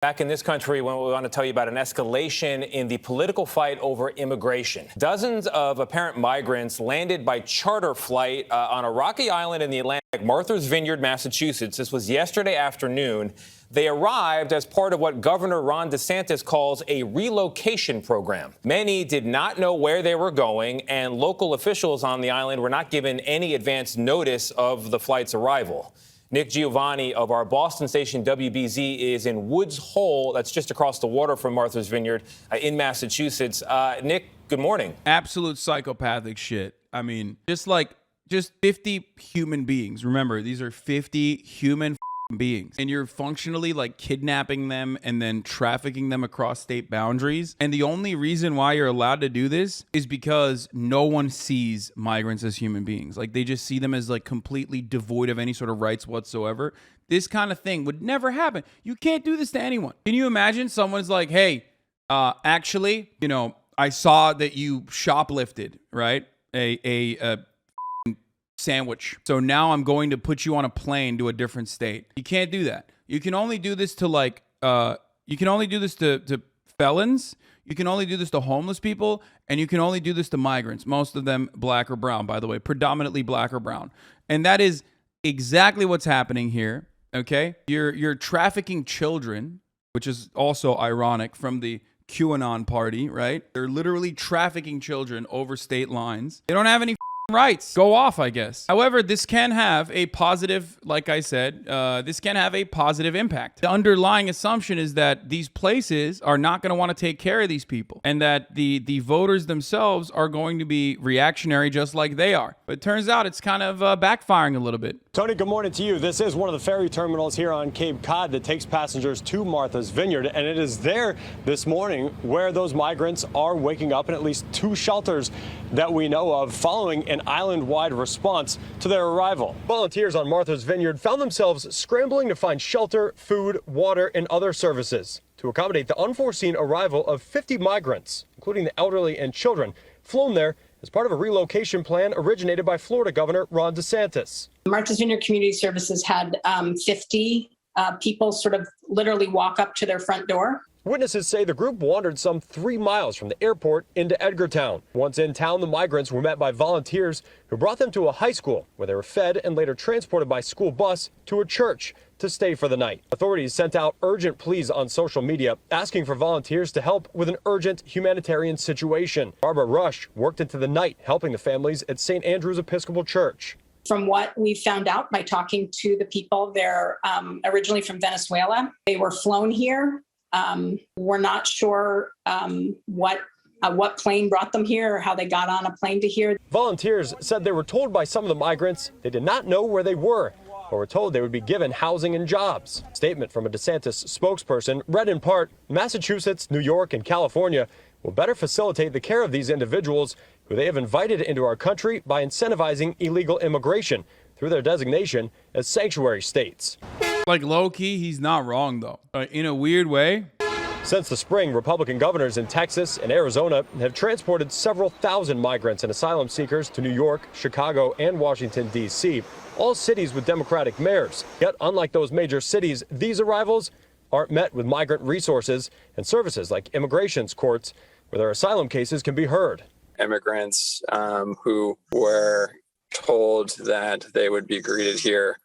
Back in this country, we want to tell you about an escalation in the political fight over immigration. Dozens of apparent migrants landed by charter flight on a rocky island in the Atlantic, Martha's Vineyard, Massachusetts. This was yesterday afternoon. They arrived as part of what Governor Ron Desantis calls a relocation program. Many did not know where they were going, and local officials on the island were not given any advance notice of the flight's arrival. Nick Giovanni of our Boston station WBZ is in Woods Hole, that's just across the water from Martha's Vineyard in Massachusetts. Nick, good morning. Absolute psychopathic shit. I mean, just 50 human beings. Remember, these are 50 human beings, and you're functionally like kidnapping them and then trafficking them across state boundaries. And the only reason why you're allowed to do this is because no one sees migrants as human beings. Like, they just see them as like completely devoid of any sort of rights whatsoever. This kind of thing would never happen. You can't do this to anyone. Can you imagine someone's like, hey, actually, you know, I saw that you shoplifted, right? A sandwich. So now I'm going to put you on a plane to a different state. You can't do that. You can only do this to like, you can only do this to felons. You can only do this to homeless people, and you can only do this to migrants. Most of them black or brown, by the way, predominantly black or brown. And that is exactly what's happening here. Okay. You're trafficking children, which is also ironic from the QAnon party, right? They're literally trafficking children over state lines. They don't have any rights. Go off, I guess. However, this can have a positive, like I said, this can have a positive impact. The underlying assumption is that these places are not going to want to take care of these people, and that the voters themselves are going to be reactionary just like they are. But it turns out it's kind of backfiring a little bit. Tony, good morning to you. This is one of the ferry terminals here on Cape Cod that takes passengers to Martha's Vineyard, and it is there this morning where those migrants are waking up in at least 2 shelters that we know of following an island-wide response to their arrival. Volunteers on Martha's Vineyard found themselves scrambling to find shelter, food, water, and other services to accommodate the unforeseen arrival of 50 migrants, including the elderly and children, flown there as part of a relocation plan originated by Florida Governor Ron Desantis. Martha's Vineyard Community Services had 50 people sort of literally walk up to their front door. Witnesses say the group wandered some 3 miles from the airport into Edgartown. Once in town, the migrants were met by volunteers who brought them to a high school where they were fed and later transported by school bus to a church to stay for the night. Authorities sent out urgent pleas on social media asking for volunteers to help with an urgent humanitarian situation. Barbara Rush worked into the night helping the families at St. Andrew's Episcopal Church. From what we found out by talking to the people, they're originally from Venezuela. They were flown here. We're not sure what plane brought them here or how they got on a plane to here. Volunteers said they were told by some of the migrants they did not know where they were, or were told they would be given housing and jobs. A statement from a DeSantis spokesperson read in part, Massachusetts, New York, and California will better facilitate the care of these individuals who they have invited into our country by incentivizing illegal immigration through their designation as sanctuary states. Like, low-key, he's not wrong, though. In a weird way. Since the spring, Republican governors in Texas and Arizona have transported several thousand migrants and asylum seekers to New York, Chicago, and Washington, D.C., all cities with Democratic mayors. Yet, unlike those major cities, these arrivals aren't met with migrant resources and services like immigration's courts, where their asylum cases can be heard. Immigrants who were told that they would be greeted here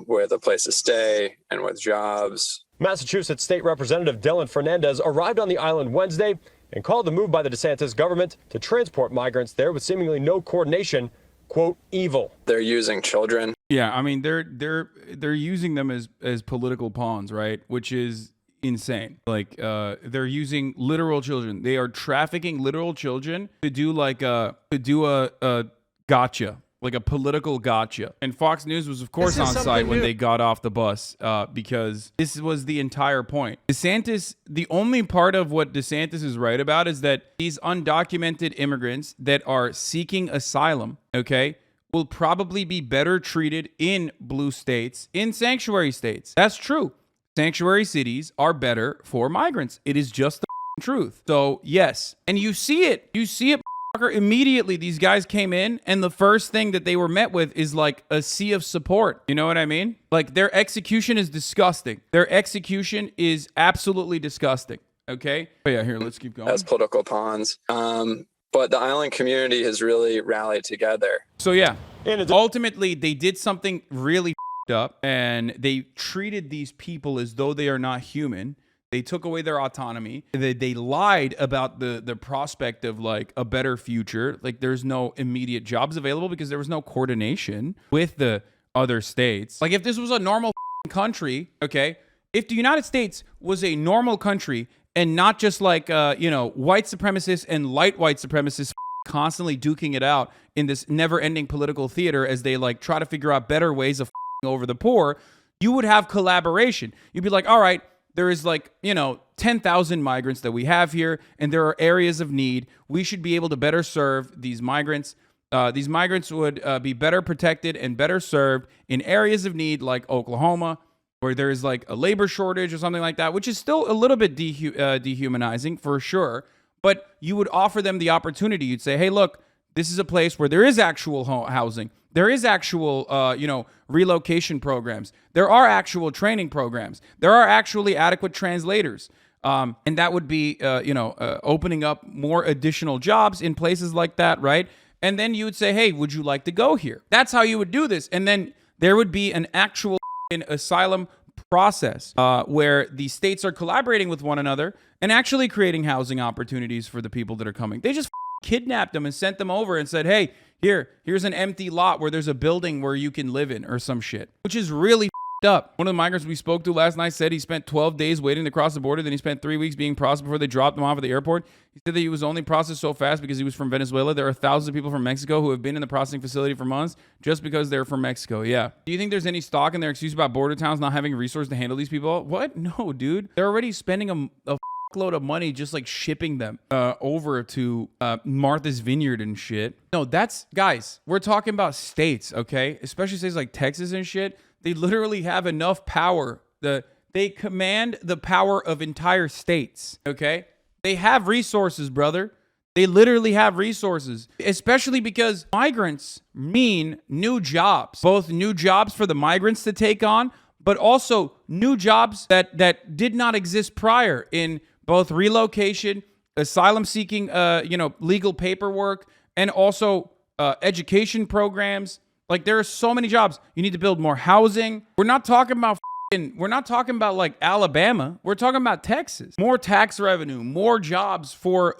with a place to stay and with jobs. Massachusetts State Representative Dylan Fernandez arrived on the island Wednesday and called the move by the DeSantis government to transport migrants there with seemingly no coordination, quote, evil. They're using children. Yeah, I mean, they're using them as political pawns, right? Which is insane. Like, they're using literal children. They are trafficking literal children to do a gotcha. Like a political gotcha. And Fox News was, of course, on site when they got off the bus because this was the entire point. DeSantis, the only part of what DeSantis is right about is that these undocumented immigrants that are seeking asylum, okay, will probably be better treated in blue states, in sanctuary states. That's true. Sanctuary cities are better for migrants. It is just the truth. So, yes. And you see it. You see it immediately these guys came in, and the first thing that they were met with is like a sea of support. You know what I mean? Like, their execution is disgusting. Their execution is absolutely disgusting. Okay? But yeah, here, let's keep going. As political pawns. But the island community has really rallied together. So yeah, ultimately they did something really up, and they treated these people as though they are not human. They took away their autonomy. They lied about the prospect of like a better future. Like, there's no immediate jobs available because there was no coordination with the other states. Like, if this was a normal country, okay, if the United States was a normal country and not just like, white supremacists and light white supremacists constantly duking it out in this never-ending political theater as they like try to figure out better ways of over the poor, you would have collaboration. You'd be like, all right, there is like, 10,000 migrants that we have here, and there are areas of need. We should be able to better serve these migrants. These migrants would be better protected and better served in areas of need like Oklahoma, where there is like a labor shortage or something like that, which is still a little bit dehumanizing for sure. But you would offer them the opportunity. You'd say, hey, look, this is a place where there is actual housing. There is actual, relocation programs. There are actual training programs. There are actually adequate translators. And that would be, opening up more additional jobs in places like that, right? And then you would say, hey, would you like to go here? That's how you would do this. And then there would be an actual asylum process where the states are collaborating with one another and actually creating housing opportunities for the people that are coming. They just kidnapped them and sent them over and said, hey, here's an empty lot where there's a building where you can live in or some shit, which is really up. One of the migrants we spoke to last night said he spent 12 days waiting to cross the border. Then he spent 3 weeks being processed before they dropped him off at the airport. He said that he was only processed so fast because he was from Venezuela. There are thousands of people from Mexico who have been in the processing facility for months just because they're from Mexico. Yeah. Do you think there's any stock in their excuse about border towns not having resources to handle these people? What? No, dude. They're already spending a load of money just like shipping them over to Martha's Vineyard and shit. No, guys, we're talking about states, okay? Especially states like Texas and shit. They literally have enough power. They command the power of entire states, okay? They have resources, brother. They literally have resources, especially because migrants mean new jobs, both new jobs for the migrants to take on, but also new jobs that did not exist prior in both relocation, asylum seeking, legal paperwork, and also education programs. Like, there are so many jobs. You need to build more housing. We're not talking about like Alabama. We're talking about Texas. More tax revenue, more jobs for,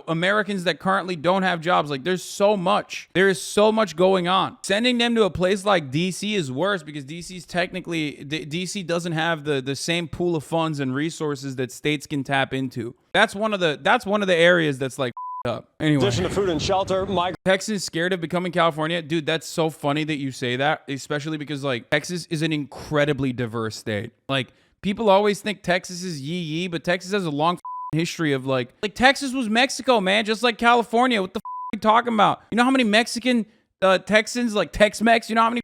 Americans that currently don't have jobs. Like, there's so much. There is so much going on. Sending them to a place like DC is worse because DC doesn't have the same pool of funds and resources that states can tap into. That's one of the areas that's like up. Anyway, in addition to food and shelter, Texas scared of becoming California. Dude, that's so funny that you say that, especially because like Texas is an incredibly diverse state. Like, people always think Texas is yee, but Texas has a long history of like Texas was Mexico, man, just like California. What the are you talking about? You know how many Mexican Texans, like Tex-Mex, you know how many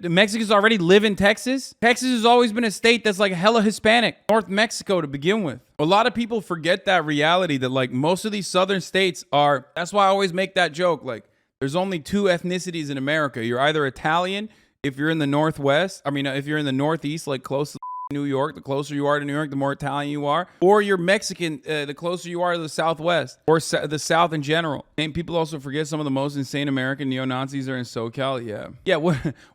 Mexicans already live in Texas? Texas has always been a state that's like hella Hispanic. North Mexico to begin with. A lot of people forget that reality that like most of these southern states are, that's why I always make that joke. Like, there's only two ethnicities in America. You're either Italian if you're in the Northwest. If you're in the Northeast, like close to New York, the closer you are to New York, the more Italian you are. Or you're Mexican, the closer you are to the Southwest or the South in general. And people also forget some of the most insane American neo-Nazis are in SoCal. Yeah.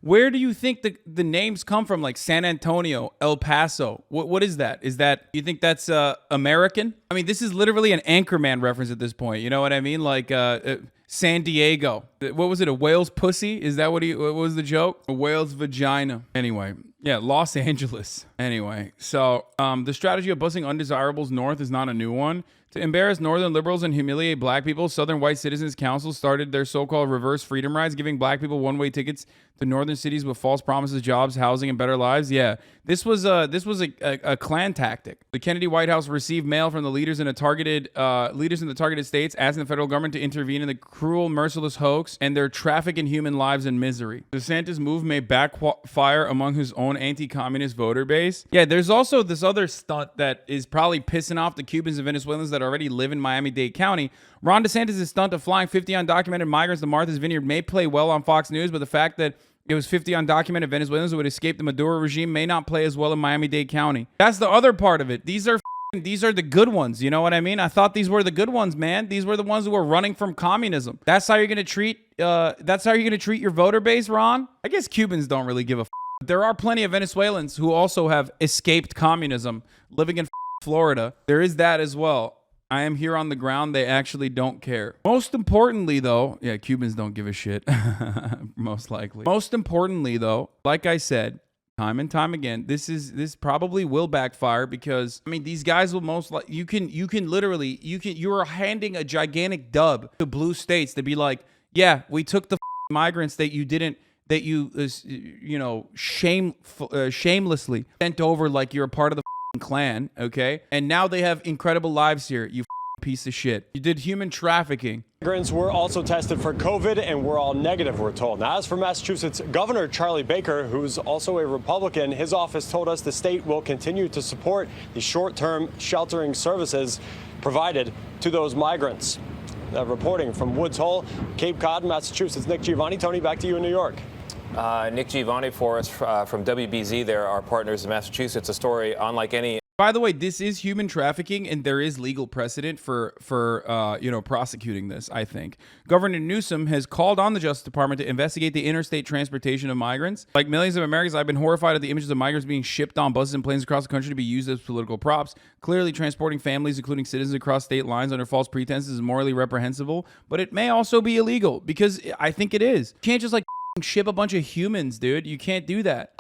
Where do you think the names come from? Like San Antonio, El Paso. What is that? You think that's American? I mean, this is literally an Anchorman reference at this point. You know what I mean? Like San Diego. What was it? A whale's pussy? Is that what was the joke? A whale's vagina. Anyway. Yeah, Los Angeles. Anyway, so the strategy of busing undesirables north is not a new one. To embarrass northern liberals and humiliate black people, Southern White Citizens Council started their so-called reverse freedom rides, giving black people one-way tickets to northern cities with false promises, jobs, housing, and better lives. Yeah, this was a Klan tactic. The Kennedy White House received mail from the leaders in the targeted states, asking the federal government to intervene in the cruel, merciless hoax and their traffic in human lives and misery. DeSantis' move may backfire among his own anti-communist voter base. Yeah, there's also this other stunt that is probably pissing off the Cubans and Venezuelans that already live in Miami-Dade County. Ron DeSantis' stunt of flying 50 undocumented migrants to Martha's Vineyard may play well on Fox News, but the fact that it was 50 undocumented Venezuelans who would escape the Maduro regime may not play as well in Miami-Dade County. That's the other part of it. These are the good ones. You know what I mean? I thought these were the good ones, man. These were the ones who were running from communism. That's how you're gonna treat. That's how you're gonna treat your voter base, Ron. I guess Cubans don't really give a. There are plenty of Venezuelans who also have escaped communism, living in Florida. There is that as well. I am here on the ground. They actually don't care. Most importantly, though, yeah, Cubans don't give a shit. Most likely. Most importantly, though, like I said, time and time again, this probably will backfire because I mean these guys will most like you are handing a gigantic dub to blue states to be like, yeah, we took the migrants that you shamelessly sent over like you're a part of the clan, okay? And now they have incredible lives here, you piece of shit. You did human trafficking. Migrants were also tested for COVID and were all negative, we're told. Now, as for Massachusetts Governor Charlie Baker, who's also a Republican, his office told us the state will continue to support the short-term sheltering services provided to those migrants. Reporting from Woods Hole, Cape Cod, Massachusetts. Nick Giovanni. Tony, back to you in New York. Nick Giovanni for us from WBZ. There, our partners in Massachusetts. A story unlike any. By the way, this is human trafficking, and there is legal precedent for prosecuting this, I think. Governor Newsom has called on the Justice Department to investigate the interstate transportation of migrants. Like millions of Americans, I've been horrified at the images of migrants being shipped on buses and planes across the country to be used as political props. Clearly, transporting families, including citizens, across state lines under false pretenses is morally reprehensible, but it may also be illegal, because I think it is. You can't just, like, ship a bunch of humans, dude. You can't do that.